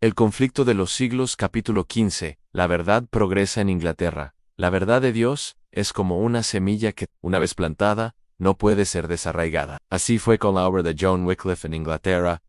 El conflicto de los siglos, capítulo 15. La verdad progresa en Inglaterra. La verdad de Dios es como una semilla que, una vez plantada, no puede ser desarraigada. Así fue con la obra de John Wycliffe en Inglaterra,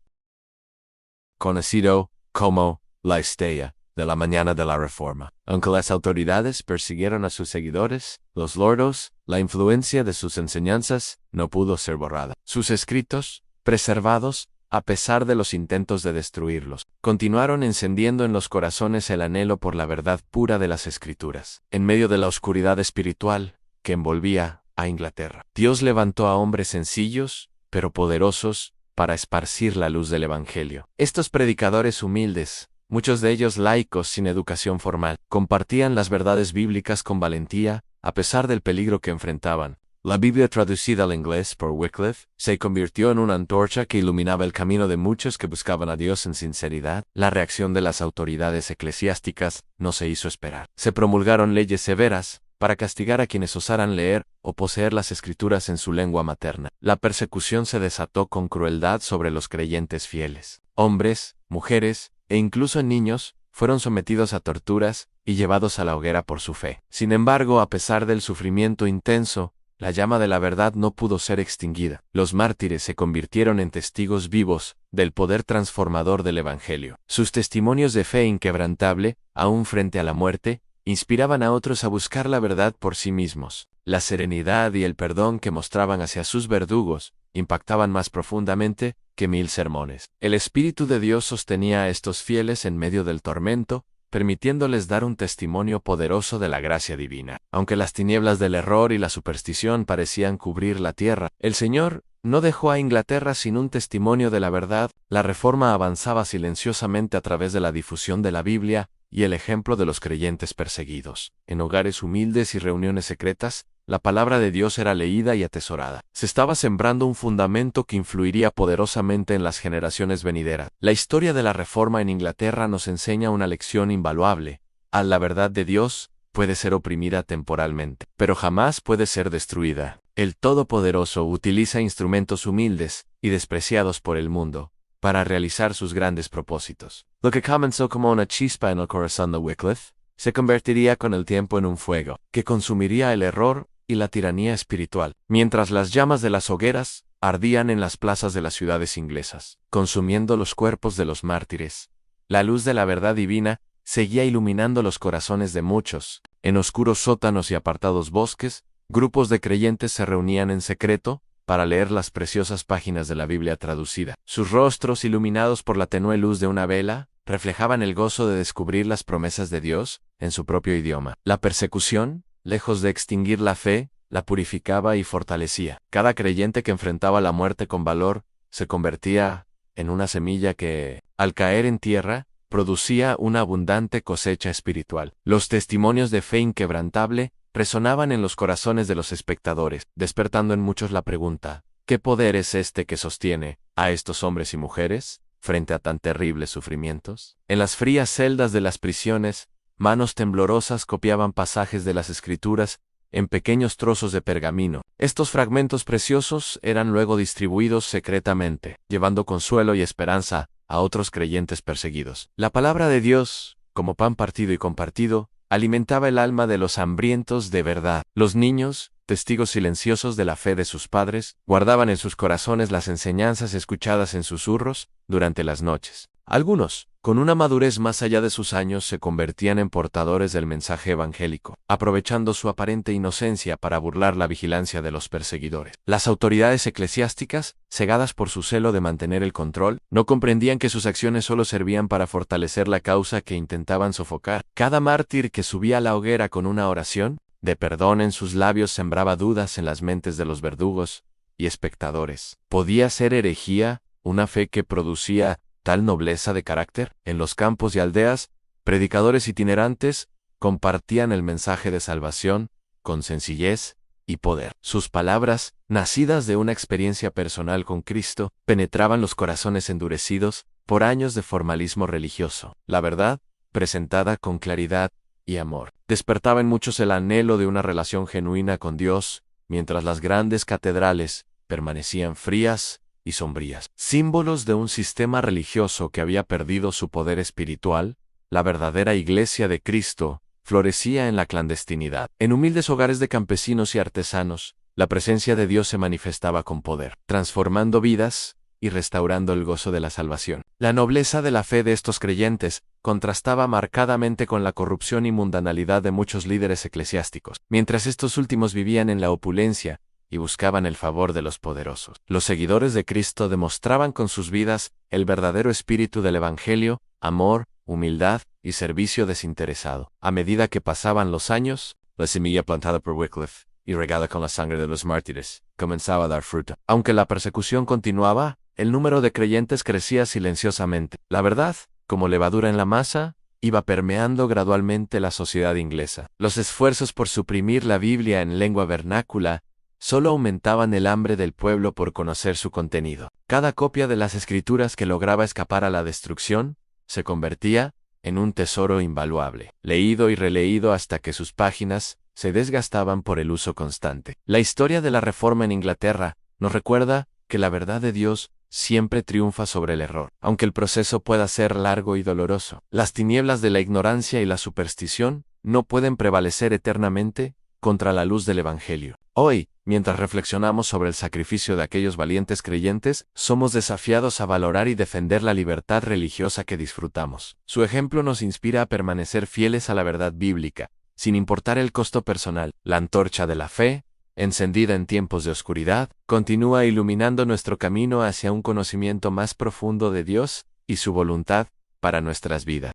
conocido como la Estrella de la Mañana de la Reforma. Aunque las autoridades persiguieron a sus seguidores, los lordos, la influencia de sus enseñanzas no pudo ser borrada. Sus escritos, preservados, a pesar de los intentos de destruirlos, continuaron encendiendo en los corazones el anhelo por la verdad pura de las Escrituras. En medio de la oscuridad espiritual que envolvía a Inglaterra, Dios levantó a hombres sencillos, pero poderosos, para esparcir la luz del Evangelio. Estos predicadores humildes, muchos de ellos laicos sin educación formal, compartían las verdades bíblicas con valentía, a pesar del peligro que enfrentaban. La Biblia traducida al inglés por Wycliffe se convirtió en una antorcha que iluminaba el camino de muchos que buscaban a Dios en sinceridad. La reacción de las autoridades eclesiásticas no se hizo esperar. Se promulgaron leyes severas para castigar a quienes osaran leer o poseer las Escrituras en su lengua materna. La persecución se desató con crueldad sobre los creyentes fieles. Hombres, mujeres e incluso niños fueron sometidos a torturas y llevados a la hoguera por su fe. Sin embargo, a pesar del sufrimiento intenso, la llama de la verdad no pudo ser extinguida. Los mártires se convirtieron en testigos vivos del poder transformador del Evangelio. Sus testimonios de fe inquebrantable, aún frente a la muerte, inspiraban a otros a buscar la verdad por sí mismos. La serenidad y el perdón que mostraban hacia sus verdugos impactaban más profundamente que 1000 sermones. El Espíritu de Dios sostenía a estos fieles en medio del tormento, permitiéndoles dar un testimonio poderoso de la gracia divina. Aunque las tinieblas del error y la superstición parecían cubrir la tierra, el Señor no dejó a Inglaterra sin un testimonio de la verdad. La Reforma avanzaba silenciosamente a través de la difusión de la Biblia y el ejemplo de los creyentes perseguidos. En hogares humildes y reuniones secretas, la palabra de Dios era leída y atesorada. Se estaba sembrando un fundamento que influiría poderosamente en las generaciones venideras. La historia de la Reforma en Inglaterra nos enseña una lección invaluable. La verdad de Dios puede ser oprimida temporalmente, pero jamás puede ser destruida. El Todopoderoso utiliza instrumentos humildes y despreciados por el mundo para realizar sus grandes propósitos. Lo que comenzó como una chispa en el corazón de Wycliffe se convertiría con el tiempo en un fuego que consumiría el error y la tiranía espiritual, mientras las llamas de las hogueras ardían en las plazas de las ciudades inglesas, consumiendo los cuerpos de los mártires. La luz de la verdad divina seguía iluminando los corazones de muchos. En oscuros sótanos y apartados bosques, grupos de creyentes se reunían en secreto para leer las preciosas páginas de la Biblia traducida. Sus rostros, iluminados por la tenue luz de una vela, reflejaban el gozo de descubrir las promesas de Dios en su propio idioma. La persecución, lejos de extinguir la fe, la purificaba y fortalecía. Cada creyente que enfrentaba la muerte con valor se convertía en una semilla que, al caer en tierra, producía una abundante cosecha espiritual. Los testimonios de fe inquebrantable resonaban en los corazones de los espectadores, despertando en muchos la pregunta: ¿qué poder es este que sostiene a estos hombres y mujeres frente a tan terribles sufrimientos? En las frías celdas de las prisiones, manos temblorosas copiaban pasajes de las Escrituras en pequeños trozos de pergamino. Estos fragmentos preciosos eran luego distribuidos secretamente, llevando consuelo y esperanza a otros creyentes perseguidos. La palabra de Dios, como pan partido y compartido, alimentaba el alma de los hambrientos de verdad. Los niños, testigos silenciosos de la fe de sus padres, guardaban en sus corazones las enseñanzas escuchadas en susurros durante las noches. Algunos, con una madurez más allá de sus años, se convertían en portadores del mensaje evangélico, aprovechando su aparente inocencia para burlar la vigilancia de los perseguidores. Las autoridades eclesiásticas, cegadas por su celo de mantener el control, no comprendían que sus acciones solo servían para fortalecer la causa que intentaban sofocar. Cada mártir que subía a la hoguera con una oración de perdón en sus labios sembraba dudas en las mentes de los verdugos y espectadores. ¿Podía ser herejía una fe que producía tal nobleza de carácter? En los campos y aldeas, predicadores itinerantes compartían el mensaje de salvación con sencillez y poder. Sus palabras, nacidas de una experiencia personal con Cristo, penetraban los corazones endurecidos por años de formalismo religioso. La verdad, presentada con claridad y amor, despertaba en muchos el anhelo de una relación genuina con Dios, mientras las grandes catedrales permanecían frías y sombrías. Símbolos de un sistema religioso que había perdido su poder espiritual, la verdadera Iglesia de Cristo florecía en la clandestinidad. En humildes hogares de campesinos y artesanos, la presencia de Dios se manifestaba con poder, transformando vidas y restaurando el gozo de la salvación. La nobleza de la fe de estos creyentes contrastaba marcadamente con la corrupción y mundanalidad de muchos líderes eclesiásticos. Mientras estos últimos vivían en la opulencia y buscaban el favor de los poderosos, los seguidores de Cristo demostraban con sus vidas el verdadero espíritu del Evangelio, amor, humildad y servicio desinteresado. A medida que pasaban los años, la semilla plantada por Wycliffe y regada con la sangre de los mártires comenzaba a dar fruto. Aunque la persecución continuaba, el número de creyentes crecía silenciosamente. La verdad, como levadura en la masa, iba permeando gradualmente la sociedad inglesa. Los esfuerzos por suprimir la Biblia en lengua vernácula solo aumentaban el hambre del pueblo por conocer su contenido. Cada copia de las Escrituras que lograba escapar a la destrucción se convertía en un tesoro invaluable, leído y releído hasta que sus páginas se desgastaban por el uso constante. La historia de la Reforma en Inglaterra nos recuerda que la verdad de Dios siempre triunfa sobre el error, aunque el proceso pueda ser largo y doloroso. Las tinieblas de la ignorancia y la superstición no pueden prevalecer eternamente contra la luz del Evangelio. Hoy, mientras reflexionamos sobre el sacrificio de aquellos valientes creyentes, somos desafiados a valorar y defender la libertad religiosa que disfrutamos. Su ejemplo nos inspira a permanecer fieles a la verdad bíblica, sin importar el costo personal. La antorcha de la fe, encendida en tiempos de oscuridad, continúa iluminando nuestro camino hacia un conocimiento más profundo de Dios y su voluntad para nuestras vidas.